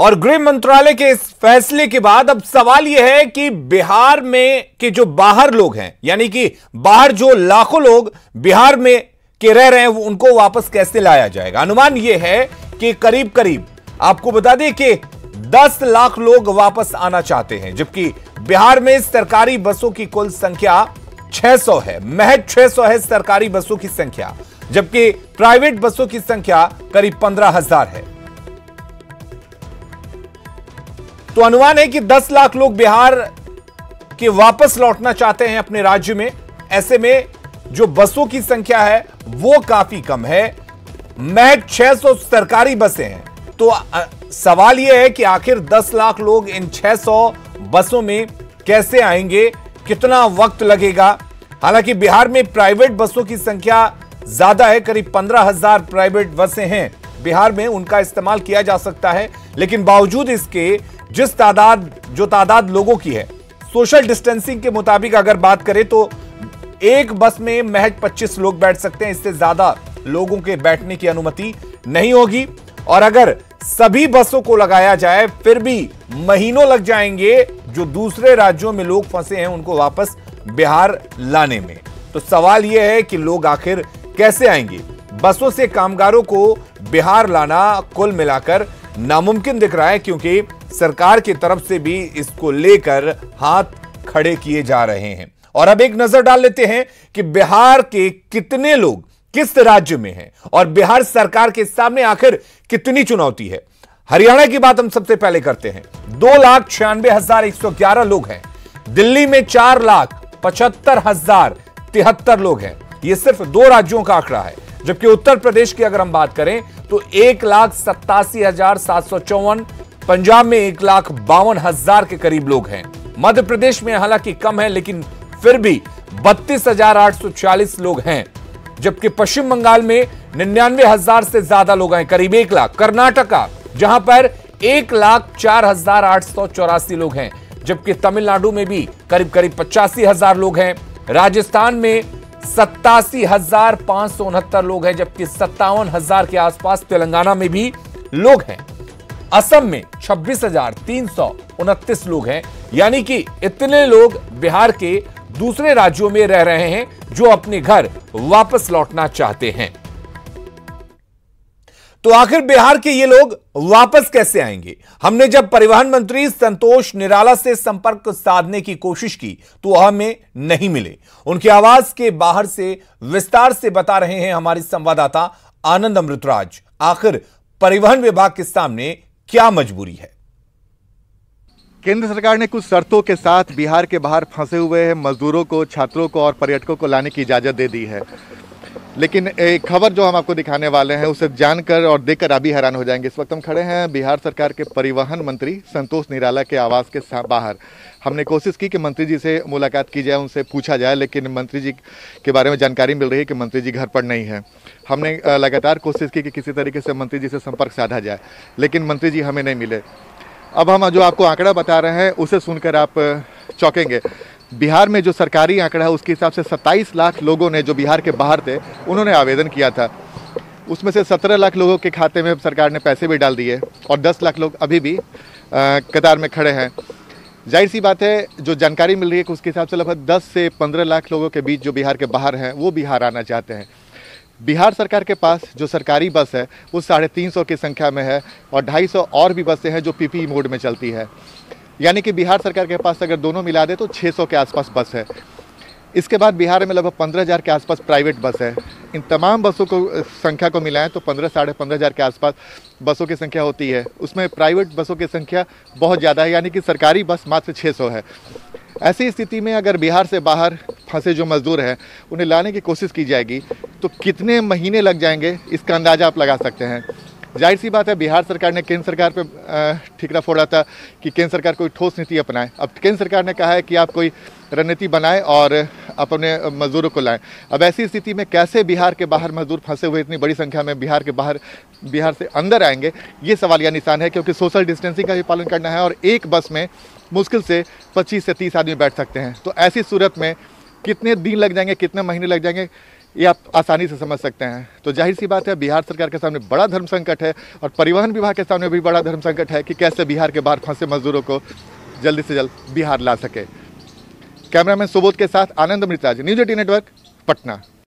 और गृह मंत्रालय के इस फैसले के बाद अब सवाल यह है कि बिहार में के जो बाहर लोग हैं, यानी कि बाहर जो लाखों लोग बिहार में के रह रहे हैं, उनको वापस कैसे लाया जाएगा। अनुमान यह है कि करीब करीब आपको बता दें कि 10 लाख लोग वापस आना चाहते हैं, जबकि बिहार में सरकारी बसों की कुल संख्या 600 है। महज 600 है सरकारी बसों की संख्या, जबकि प्राइवेट बसों की संख्या करीब 15,000 है। तो अनुमान है कि 10 लाख लोग बिहार के वापस लौटना चाहते हैं अपने राज्य में। ऐसे में जो बसों की संख्या है वो काफी कम है, महज 600 सरकारी बसें हैं। तो सवाल यह है कि आखिर 10 लाख लोग इन 600 बसों में कैसे आएंगे, कितना वक्त लगेगा। हालांकि बिहार में प्राइवेट बसों की संख्या ज्यादा है, करीब 15,000 प्राइवेट बसें हैं बिहार में, उनका इस्तेमाल किया जा सकता है। लेकिन बावजूद इसके जिस तादाद लोगों की है, सोशल डिस्टेंसिंग के मुताबिक अगर बात करें तो एक बस में महज 25 लोग बैठ सकते हैं, इससे ज्यादा लोगों के बैठने की अनुमति नहीं होगी। और अगर सभी बसों को लगाया जाए फिर भी महीनों लग जाएंगे जो दूसरे राज्यों में लोग फंसे हैं उनको वापस बिहार लाने में। तो सवाल यह है कि लोग आखिर कैसे आएंगे। बसों से कामगारों को बिहार लाना कुल मिलाकर नामुमकिन दिख रहा है, क्योंकि सरकार की तरफ से भी इसको लेकर हाथ खड़े किए जा रहे हैं। और अब एक नजर डाल लेते हैं कि बिहार के कितने लोग किस राज्य में हैं और बिहार सरकार के सामने आखिर कितनी चुनौती है। हरियाणा की बात हम सबसे पहले करते हैं। 2,96,111 लोग हैं। दिल्ली में 4,75,073 लोग हैं। यह सिर्फ 2 राज्यों का आंकड़ा है। जबकि उत्तर प्रदेश की अगर हम बात करें तो 1,87,754, पंजाब में 1,52,000 के करीब लोग हैं। मध्य प्रदेश में हालांकि कम है, लेकिन फिर भी 32,840 लोग हैं। जबकि पश्चिम बंगाल में 99,000 से ज्यादा लोग हैं, करीब 1 लाख। कर्नाटका जहां पर 1,04,884 लोग हैं, जबकि तमिलनाडु में भी करीब 85,000 लोग हैं। राजस्थान में 87,569 लोग हैं, जबकि 57,000 के आसपास तेलंगाना में भी लोग हैं। असम में 26,329 लोग हैं। यानी कि इतने लोग बिहार के दूसरे राज्यों में रह रहे हैं जो अपने घर वापस लौटना चाहते हैं। तो आखिर बिहार के ये लोग वापस कैसे आएंगे। हमने जब परिवहन मंत्री संतोष निराला से संपर्क साधने की कोशिश की तो वह हमें नहीं मिले। उनकी आवाज के बाहर से विस्तार से बता रहे हैं हमारे संवाददाता आनंद अमृतराज। आखिर परिवहन विभाग के सामने क्या मजबूरी है। केंद्र सरकार ने कुछ शर्तों के साथ बिहार के बाहर फंसे हुए मजदूरों को, छात्रों को और पर्यटकों को लाने की इजाज़त दे दी है। लेकिन एक खबर जो हम आपको दिखाने वाले हैं उसे जानकर और देखकर अभी हैरान हो जाएंगे। इस वक्त हम खड़े हैं बिहार सरकार के परिवहन मंत्री संतोष निराला के आवास के बाहर। हमने कोशिश की कि मंत्री जी से मुलाकात की जाए, उनसे पूछा जाए, लेकिन मंत्री जी के बारे में जानकारी मिल रही है कि मंत्री जी घर पर नहीं है। हमने लगातार कोशिश की कि किसी तरीके से मंत्री जी से संपर्क साधा जाए, लेकिन मंत्री जी हमें नहीं मिले। अब हम जो आपको आंकड़ा बता रहे हैं उसे सुनकर आप चौंकेंगे। बिहार में जो सरकारी आंकड़ा है उसके हिसाब से 27 लाख लोगों ने, जो बिहार के बाहर थे, उन्होंने आवेदन किया था। उसमें से 17 लाख लोगों के खाते में सरकार ने पैसे भी डाल दिए और 10 लाख लोग अभी भी कतार में खड़े हैं। जाहिर सी बात है, जो जानकारी मिल रही है कि उसके हिसाब से लगभग 10 से 15 लाख लोगों के बीच जो बिहार के बाहर हैं वो बिहार आना चाहते हैं। बिहार सरकार के पास जो सरकारी बस है वो 350 की संख्या में है और 250 और भी बसें हैं जो पीपीई मोड में चलती है। यानी कि बिहार सरकार के पास अगर दोनों मिला दे तो 600 के आसपास बस है। इसके बाद बिहार में लगभग 15,000 के आसपास प्राइवेट बस है। इन तमाम बसों को संख्या को मिलाएं तो 15,000 से 15,500 के आसपास बसों की संख्या होती है। उसमें प्राइवेट बसों की संख्या बहुत ज़्यादा है, यानी कि सरकारी बस मात्र 600 है। ऐसी स्थिति में अगर बिहार से बाहर फंसे जो मजदूर हैं उन्हें लाने की कोशिश की जाएगी तो कितने महीने लग जाएंगे इसका अंदाज़ा आप लगा सकते हैं। जाहिर सी बात है, बिहार सरकार ने केंद्र सरकार पे ठिकरा फोड़ा था कि केंद्र सरकार कोई ठोस नीति अपनाए। अब केंद्र सरकार ने कहा है कि आप कोई रणनीति बनाएं और अपने मजदूरों को लाएं। अब ऐसी स्थिति में कैसे बिहार के बाहर मजदूर फंसे हुए इतनी बड़ी संख्या में बिहार के बाहर बिहार से अंदर आएंगे, ये सवालिया निशान है, क्योंकि सोशल डिस्टेंसिंग का भी पालन करना है और एक बस में मुश्किल से 25 से 30 आदमी बैठ सकते हैं। तो ऐसी सूरत में कितने दिन लग जाएंगे, कितने महीने लग जाएंगे, ये आप आसानी से समझ सकते हैं। तो जाहिर सी बात है, बिहार सरकार के सामने बड़ा धर्म संकट है और परिवहन विभाग के सामने भी बड़ा धर्म संकट है कि कैसे बिहार के बाहर फंसे मजदूरों को जल्दी से जल्द बिहार ला सके। कैमरामैन सुबोध के साथ आनंद मृतराज, न्यूज 18 नेटवर्क, पटना।